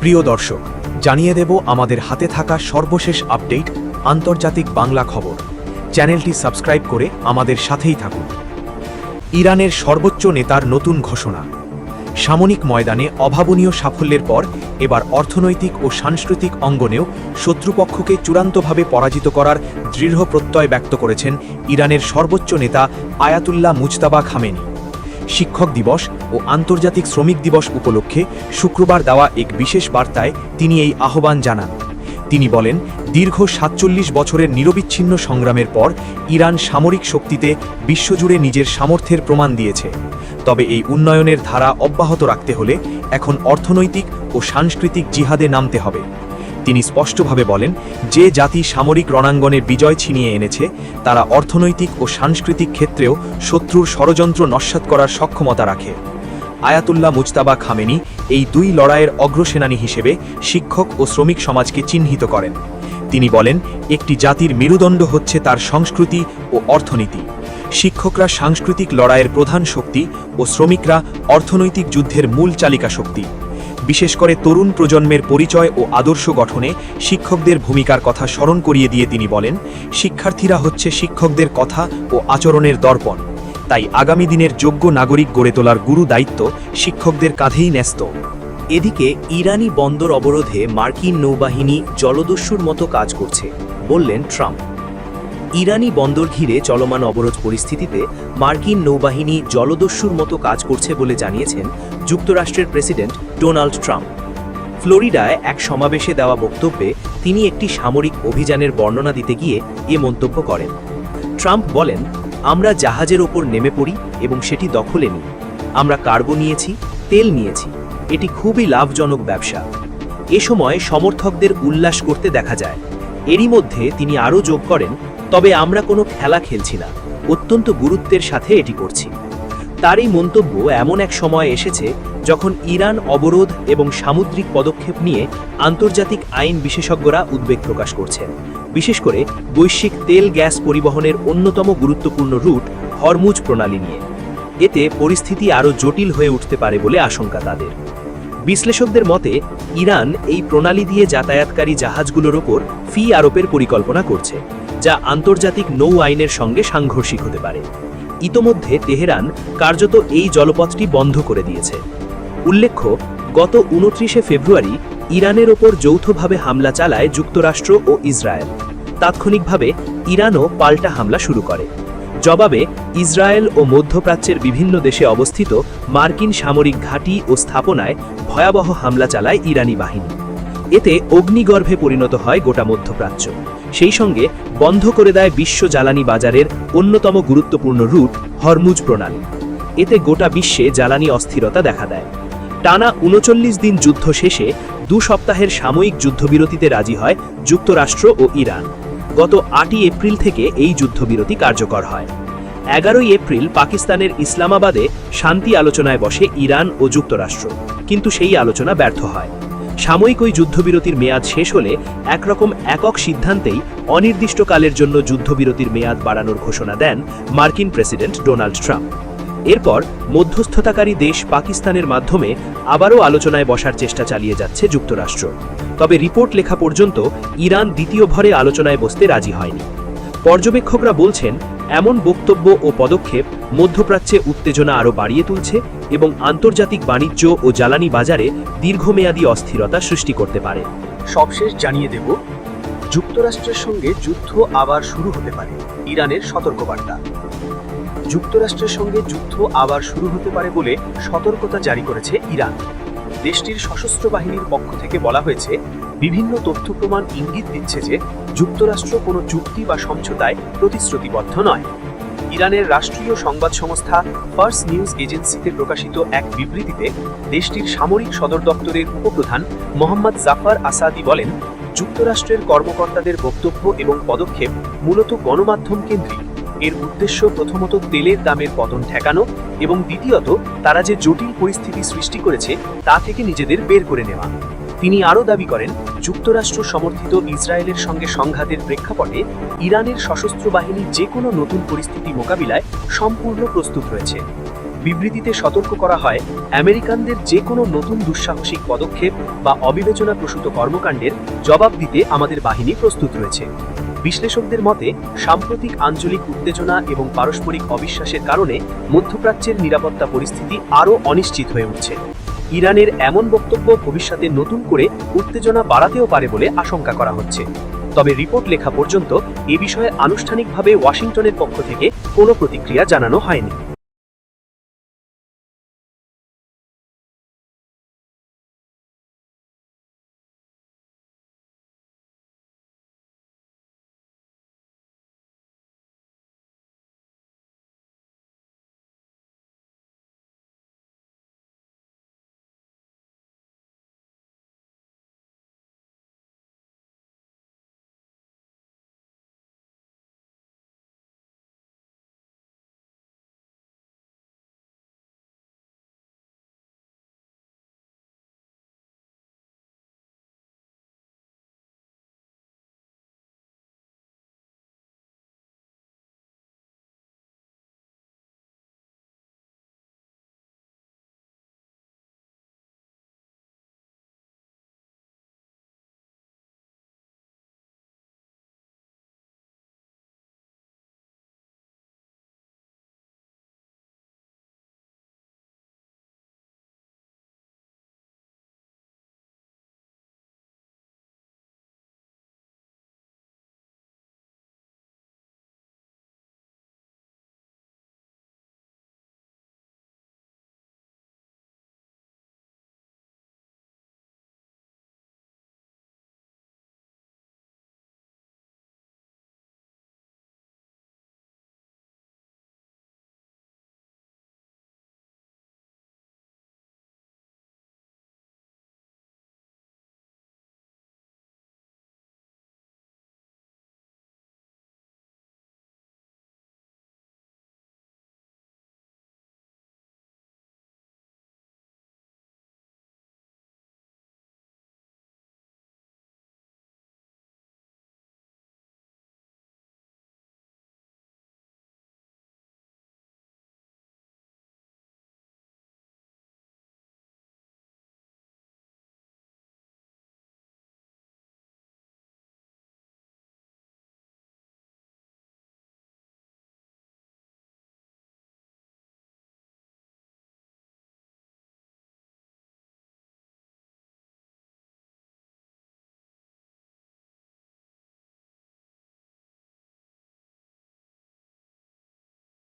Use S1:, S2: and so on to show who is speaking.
S1: প্রিয় দর্শক, জানিয়ে দেব আমাদের হাতে থাকা সর্বশেষ আপডেট আন্তর্জাতিক বাংলা খবর। চ্যানেলটি সাবস্ক্রাইব করে আমাদের সাথেই থাকুন। ইরানের সর্বোচ্চ নেতার নতুন ঘোষণা। সামরিক ময়দানে অভাবনীয় সাফল্যের পর এবার অর্থনৈতিক ও সাংস্কৃতিক অঙ্গনেও শত্রুপক্ষকে চূড়ান্তভাবে পরাজিত করার দৃঢ় প্রত্যয় ব্যক্ত করেছেন ইরানের সর্বোচ্চ নেতা আয়াতুল্লাহ মুজতাবা খামেনি। শিক্ষক দিবস ও আন্তর্জাতিক শ্রমিক দিবস উপলক্ষে শুক্রবার দেওয়া এক বিশেষ বার্তায় তিনি এই আহ্বান জানান। তিনি বলেন, দীর্ঘ ৪৭ বছরের নিরবিচ্ছিন্ন সংগ্রামের পর ইরান সামরিক শক্তিতে বিশ্বজুড়ে নিজের সামর্থ্যের প্রমাণ দিয়েছে। তবে এই উন্নয়নের ধারা অব্যাহত রাখতে হলে এখন অর্থনৈতিক ও সাংস্কৃতিক জিহাদে নামতে হবে। তিনি স্পষ্টভাবে বলেন, যে জাতি সামরিক রণাঙ্গনে বিজয় ছিনিয়ে এনেছে তারা অর্থনৈতিক ও সাংস্কৃতিক ক্ষেত্রেও শত্রুর ষড়যন্ত্র নস্যাৎ করার সক্ষমতা রাখে। আয়াতুল্লাহ মুজতাবা খামেনি এই দুই লড়াইয়ের অগ্রসেনানী হিসেবে শিক্ষক ও শ্রমিক সমাজকে চিহ্নিত করেন। তিনি বলেন, একটি জাতির মেরুদণ্ড হচ্ছে তার সংস্কৃতি ও অর্থনীতি। শিক্ষকরা সাংস্কৃতিক লড়াইয়ের প্রধান শক্তি ও শ্রমিকরা অর্থনৈতিক যুদ্ধের মূল চালিকা শক্তি। বিশেষ করে তরুণ প্রজন্মের পরিচয় ও আদর্শ গঠনে শিক্ষকদের ভূমিকার কথা স্মরণ করিয়ে দিয়ে তিনি বলেন, শিক্ষার্থীরা হচ্ছে শিক্ষকদের কথা ও আচরণের দর্পণ। তাই আগামী দিনের যোগ্য নাগরিক গড়ে তোলার গুরু দায়িত্ব শিক্ষকদের কাঁধেই ন্যস্ত।
S2: এদিকে ইরানি বন্দর অবরোধে মার্কিন নৌবাহিনী জলদস্যুর মতো কাজ করছে বললেন ট্রাম্প। ইরানি বন্দর ঘিরে চলমান অবরোধ পরিস্থিতিতে মার্কিন নৌবাহিনী জলদস্যুর মতো কাজ করছে বলে জানিয়েছেন যুক্তরাষ্ট্রের প্রেসিডেন্ট ডোনাল্ড ট্রাম্প। ফ্লোরিডায় এক সমাবেশে দেওয়া বক্তব্যে তিনি একটি সামরিক অভিযানের বর্ণনা দিতে গিয়ে এ মন্তব্য করেন। ট্রাম্প বলেন, আমরা জাহাজের ওপর নেমে পড়ি এবং সেটি দখলে নিই। আমরা কার্গো নিয়েছি, তেল নিয়েছি। এটি খুবই লাভজনক ব্যবসা। এ সময় সমর্থকদের উল্লাস করতে দেখা যায়। এরই মধ্যে তিনি আরও যোগ করেন, তবে আমরা কোনো খেলা খেলছি না, অত্যন্ত গুরুত্বের সাথে এটি করছি। তার এই মন্তব্য এমন এক সময় এসেছে যখন ইরান অবরোধ এবং সামুদ্রিক পদক্ষেপ নিয়ে আন্তর্জাতিক আইন বিশেষজ্ঞরা উদ্বেগ প্রকাশ করছেন, বিশেষ করে বৈশ্বিক তেল গ্যাস পরিবহনের অন্যতম গুরুত্বপূর্ণ রুট হরমুজ প্রণালী নিয়ে। এতে পরিস্থিতি আরও জটিল হয়ে উঠতে পারে বলে আশঙ্কা তাদের। বিশ্লেষকদের মতে, ইরান এই প্রণালী দিয়ে যাতায়াতকারী জাহাজগুলোর ওপর ফি আরোপের পরিকল্পনা করছে, যা আন্তর্জাতিক নৌ আইনের সঙ্গে সাংঘর্ষিক হতে পারে। ইতোমধ্যে তেহরান কার্যত এই জলপথটি বন্ধ করে দিয়েছে। উল্লেখ্য, গত ২৯শে ফেব্রুয়ারি ইরানের ওপর যৌথভাবে হামলা চালায় যুক্তরাষ্ট্র ও ইসরায়েল। তাৎক্ষণিকভাবে ইরানও পাল্টা হামলা শুরু করে। জবাবে ইসরায়েল ও মধ্যপ্রাচ্যের বিভিন্ন দেশে অবস্থিত মার্কিন সামরিক ঘাঁটি ও স্থাপনায় ভয়াবহ হামলা চালায় ইরানি বাহিনী। এতে অগ্নিগর্ভে পরিণত হয় গোটা মধ্যপ্রাচ্য। সেই সঙ্গে বন্ধ করে দেয় বিশ্ব জ্বালানি বাজারের অন্যতম গুরুত্বপূর্ণ রুট হরমুজ প্রণালী। এতে গোটা বিশ্বে জ্বালানি অস্থিরতা দেখা দেয়। টানা ৩৯ দিন যুদ্ধ শেষে ২ সপ্তাহের সাময়িক যুদ্ধবিরতিতে রাজি হয় যুক্তরাষ্ট্র ও ইরান। গত ৮ই এপ্রিল থেকে এই যুদ্ধবিরতি কার্যকর হয়। ১১ই এপ্রিল পাকিস্তানের ইসলামাবাদে শান্তি আলোচনায় বসে ইরান ও যুক্তরাষ্ট্র, কিন্তু সেই আলোচনা ব্যর্থ হয়। সাময়িক ওই যুদ্ধবিরতির মেয়াদ শেষ হলে একরকম একক সিদ্ধান্তেই অনির্দিষ্টকালের জন্য যুদ্ধবিরতির মেয়াদ বাড়ানোর ঘোষণা দেন মার্কিন প্রেসিডেন্ট ডোনাল্ড ট্রাম্প। এরপর মধ্যস্থতাকারী দেশ পাকিস্তানের মাধ্যমে আবারও আলোচনায় বসার চেষ্টা চালিয়ে যাচ্ছে যুক্তরাষ্ট্র। তবে রিপোর্ট লেখা পর্যন্ত ইরান দ্বিতীয় ভরে আলোচনায় বসতে রাজি হয়নি। পর্যবেক্ষকরা বলছেন, এমন বক্তব্য ও পদক্ষেপ মধ্যপ্রাচ্যে উত্তেজনা আরও বাড়িয়ে তুলছে এবং আন্তর্জাতিক বাণিজ্য ও জ্বালানি বাজারে দীর্ঘমেয়াদী অস্থিরতা সৃষ্টি করতে পারে।
S1: সবশেষ জানিয়ে দেব, যুক্তরাষ্ট্রের সঙ্গে যুদ্ধ আবার শুরু হতে পারে, ইরানের সতর্কবার্তা। যুক্তরাষ্ট্রের সঙ্গে যুদ্ধ আবার শুরু হতে পারে বলে সতর্কতা জারি করেছে ইরান। দেশটির সশস্ত্র বাহিনীর পক্ষ থেকে বলা হয়েছে, বিভিন্ন তথ্য প্রমাণ ইঙ্গিত দিচ্ছে যে যুক্তরাষ্ট্র কোনো চুক্তি বা সমঝোতায় প্রতিশ্রুতিবদ্ধ নয়। ইরানের রাষ্ট্রীয় সংবাদ সংস্থা ফার্স নিউজ এজেন্সিতে প্রকাশিত এক বিবৃতিতে দেশটির সামরিক সদর দপ্তরের উপপ্রধান মোহাম্মদ জাফর আসাদি বলেন, যুক্তরাষ্ট্রের কর্মকর্তাদের বক্তব্য এবং পদক্ষেপ মূলত গণমাধ্যম কেন্দ্রিক। এর উদ্দেশ্য প্রথমত তেলের দামের পতন ঠেকানো এবং দ্বিতীয়ত তারা যে জটিল পরিস্থিতি সৃষ্টি করেছে তা থেকে নিজেদের বের করে নেওয়া। তিনি আরও দাবি করেন, যুক্তরাষ্ট্র সমর্থিত ইসরায়েলের সঙ্গে সংঘাতের প্রেক্ষাপটে ইরানের সশস্ত্র বাহিনী যে কোনো নতুন পরিস্থিতি মোকাবিলায় সম্পূর্ণ প্রস্তুত রয়েছে।
S2: বিবৃতিতে সতর্ক করা হয়, আমেরিকানদের যে কোনো নতুন দুঃসাহসিক পদক্ষেপ বা অবিবেচনাপ্রসূত কর্মকাণ্ডের জবাব দিতে আমাদের বাহিনী প্রস্তুত রয়েছে। বিশ্লেষকদের মতে, সাম্প্রতিক আঞ্চলিক উত্তেজনা এবং পারস্পরিক অবিশ্বাসের কারণে মধ্যপ্রাচ্যের নিরাপত্তা পরিস্থিতি আরও অনিশ্চিত হয়ে উঠছে। ইরানের এমন বক্তব্য ভবিষ্যতে নতুন করে উত্তেজনা বাড়াতেও পারে বলে আশঙ্কা করা হচ্ছে। তবে রিপোর্ট লেখা পর্যন্ত এ বিষয়ে আনুষ্ঠানিকভাবে ওয়াশিংটনের পক্ষ থেকে কোনো প্রতিক্রিয়া জানানো হয়নি।